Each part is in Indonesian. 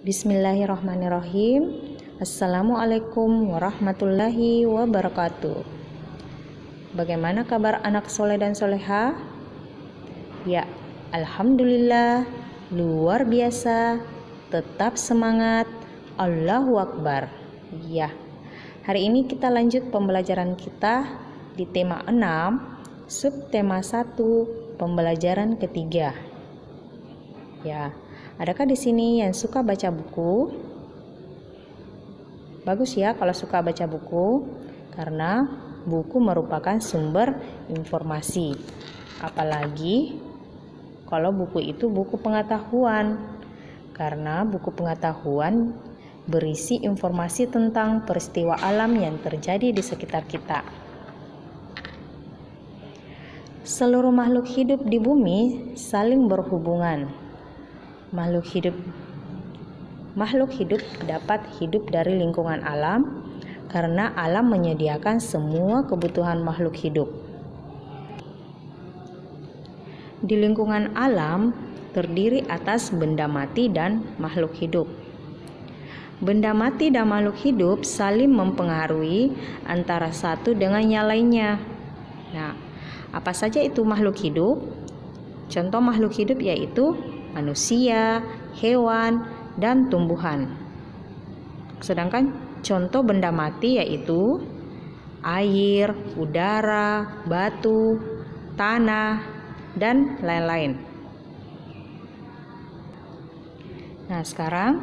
Bismillahirrahmanirrahim. Assalamualaikum warahmatullahi wabarakatuh. Bagaimana kabar anak soleh dan soleha? Ya, alhamdulillah, luar biasa. Tetap semangat. Allahu Akbar. Ya, hari ini kita lanjut pembelajaran kita di tema 6, subtema 1, pembelajaran ketiga. Ya, adakah di sini yang suka baca buku? Bagus ya kalau suka baca buku, karena buku merupakan sumber informasi. Apalagi kalau buku itu buku pengetahuan, karena buku pengetahuan berisi informasi tentang peristiwa alam yang terjadi di sekitar kita. Seluruh makhluk hidup di bumi saling berhubungan. Makhluk hidup dapat hidup dari lingkungan alam karena alam menyediakan semua kebutuhan makhluk hidup. Di lingkungan alam terdiri atas benda mati dan makhluk hidup. Benda mati dan makhluk hidup saling mempengaruhi antara satu dengan yang lainnya. Nah, apa saja itu makhluk hidup? Contoh makhluk hidup yaitu manusia, hewan, dan tumbuhan. Sedangkan contoh benda mati yaitu air, udara, batu, tanah, dan lain-lain. Nah, sekarang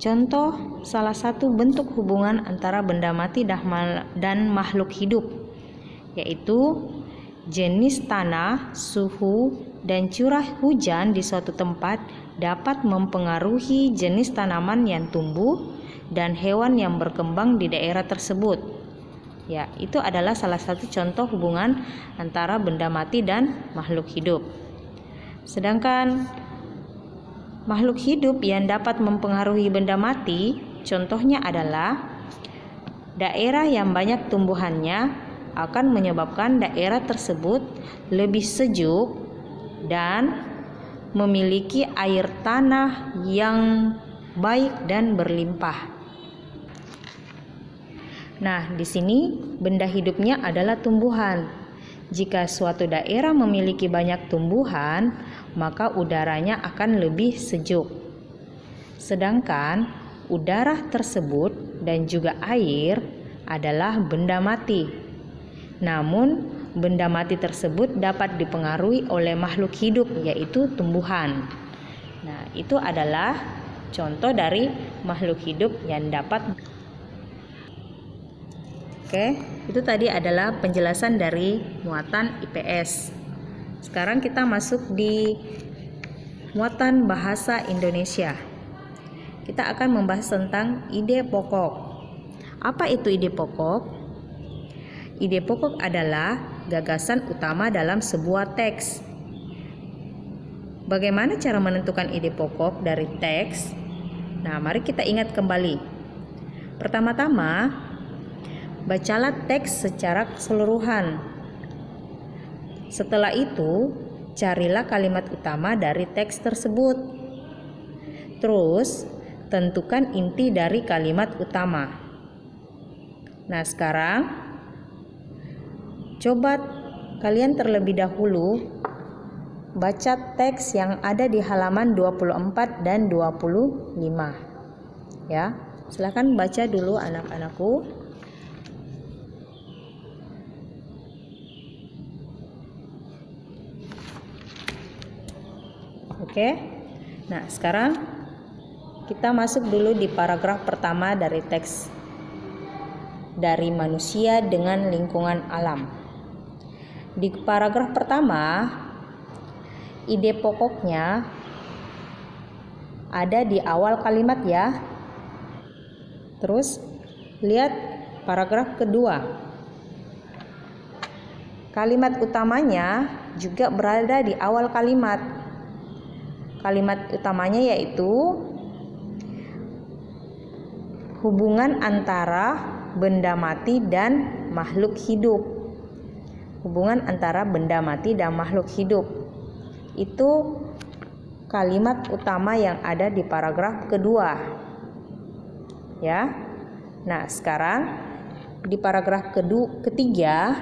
contoh salah satu bentuk hubungan antara benda mati dan makhluk hidup yaitu jenis tanah, suhu, dan curah hujan di suatu tempat dapat mempengaruhi jenis tanaman yang tumbuh dan hewan yang berkembang di daerah tersebut. Ya, itu adalah salah satu contoh hubungan antara benda mati dan makhluk hidup. Sedangkan makhluk hidup yang dapat mempengaruhi benda mati, contohnya adalah daerah yang banyak tumbuhannya akan menyebabkan daerah tersebut lebih sejuk dan memiliki air tanah yang baik dan berlimpah. Nah, di sini benda hidupnya adalah tumbuhan. Jika suatu daerah memiliki banyak tumbuhan, maka udaranya akan lebih sejuk. Sedangkan udara tersebut dan juga air adalah benda mati. Namun, benda mati tersebut dapat dipengaruhi oleh makhluk hidup, yaitu tumbuhan. Nah, itu adalah contoh dari makhluk hidup yang dapat. Oke, itu tadi adalah penjelasan dari muatan IPS. Sekarang kita masuk di muatan bahasa Indonesia. Kita akan membahas tentang ide pokok. Apa itu ide pokok? Ide pokok adalah gagasan utama dalam sebuah teks. Bagaimana cara menentukan ide pokok dari teks? Nah, mari kita ingat kembali. Pertama-tama, bacalah teks secara keseluruhan. Setelah itu, carilah kalimat utama dari teks tersebut. Terus, tentukan inti dari kalimat utama. Nah, sekarang coba kalian terlebih dahulu baca teks yang ada di halaman 24 dan 25. Ya, silakan baca dulu anak-anakku. Oke. Nah, sekarang kita masuk dulu di paragraf pertama dari teks dari manusia dengan lingkungan alam. Di paragraf pertama, ide pokoknya ada di awal kalimat ya. Terus lihat paragraf kedua. Kalimat utamanya juga berada di awal kalimat. Kalimat utamanya yaitu hubungan antara benda mati dan makhluk hidup. Hubungan antara benda mati dan makhluk hidup itu kalimat utama yang ada di paragraf kedua. Ya. Nah, sekarang di paragraf ketiga,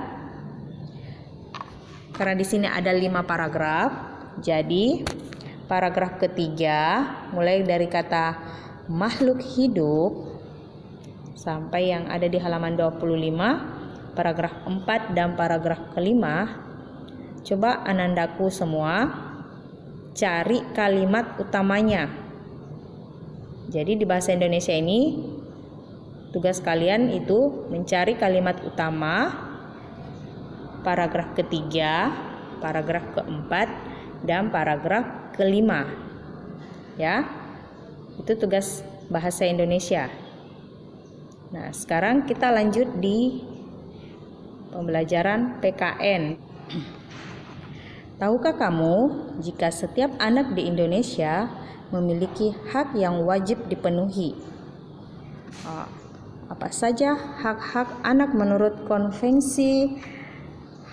karena di sini ada 5 paragraf, jadi paragraf ketiga mulai dari kata makhluk hidup sampai yang ada di halaman 25, paragraf 4 dan paragraf kelima. Coba anandaku semua cari kalimat utamanya. Jadi di bahasa Indonesia ini tugas kalian itu mencari kalimat utama paragraf ketiga, paragraf keempat, dan paragraf kelima. Ya, itu tugas bahasa Indonesia. Nah, sekarang kita lanjut di pembelajaran PKN. Tahukah kamu jika setiap anak di Indonesia memiliki hak yang wajib dipenuhi? Apa saja hak-hak anak menurut Konvensi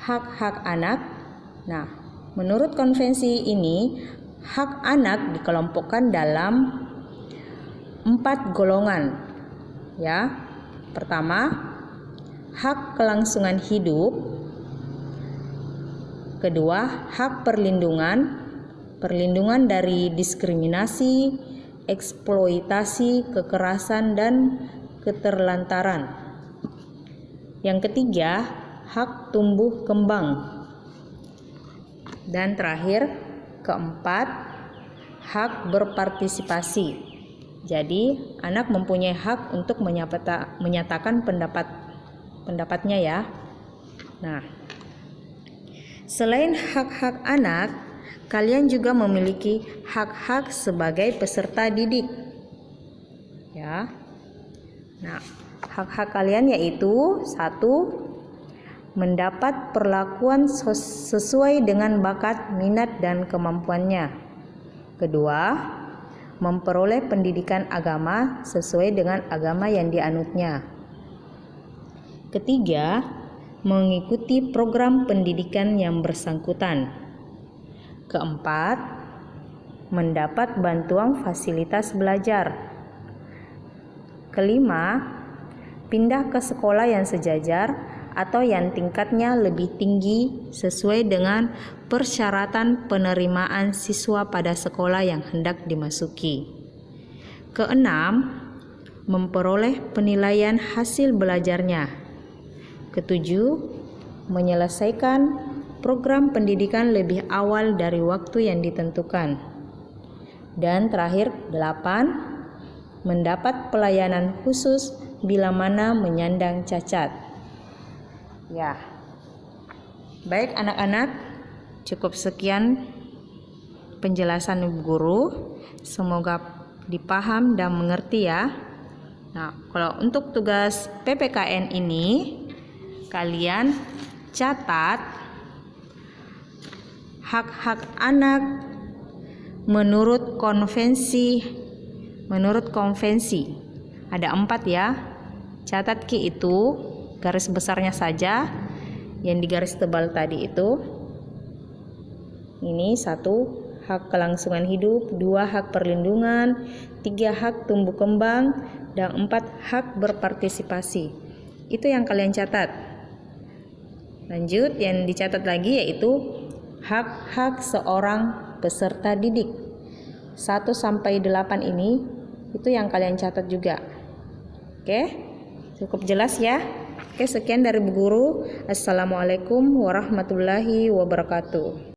Hak-Hak Anak? Nah, menurut konvensi ini, hak anak dikelompokkan dalam 4 golongan. Ya, pertama, hak kelangsungan hidup. Kedua, hak perlindungan dari diskriminasi, eksploitasi, kekerasan, dan keterlantaran. Yang ketiga, hak tumbuh kembang. Dan terakhir, keempat, hak berpartisipasi. Jadi, anak mempunyai hak untuk menyatakan pendapatnya ya. Nah, selain hak-hak anak, kalian juga memiliki hak-hak sebagai peserta didik. Ya. Nah, hak-hak kalian yaitu 1. Mendapat perlakuan sesuai dengan bakat, minat, dan kemampuannya. Kedua, memperoleh pendidikan agama sesuai dengan agama yang dianutnya. Ketiga, mengikuti program pendidikan yang bersangkutan. Keempat, mendapat bantuan fasilitas belajar. Kelima, pindah ke sekolah yang sejajar atau yang tingkatnya lebih tinggi sesuai dengan persyaratan penerimaan siswa pada sekolah yang hendak dimasuki. Keenam, memperoleh penilaian hasil belajarnya. Ketujuh, menyelesaikan program pendidikan lebih awal dari waktu yang ditentukan. Dan terakhir, 8, mendapat pelayanan khusus bila mana menyandang cacat. Ya, baik anak-anak, cukup sekian penjelasan Ibu Guru. Semoga dipaham dan mengerti ya. Nah, kalau untuk tugas PPKN ini, kalian catat hak-hak anak menurut konvensi. Ada 4 ya. Catat Ki itu. Garis besarnya saja yang digaris tebal tadi itu. Ini 1, hak kelangsungan hidup, 2, hak perlindungan, 3, hak tumbuh kembang, dan 4, hak berpartisipasi. Itu yang kalian catat. Lanjut, yang dicatat lagi yaitu hak-hak seorang peserta didik. 1 sampai 8 ini itu yang kalian catat juga. Oke? Cukup jelas ya? Oke, sekian dari Bu Guru. Assalamualaikum warahmatullahi wabarakatuh.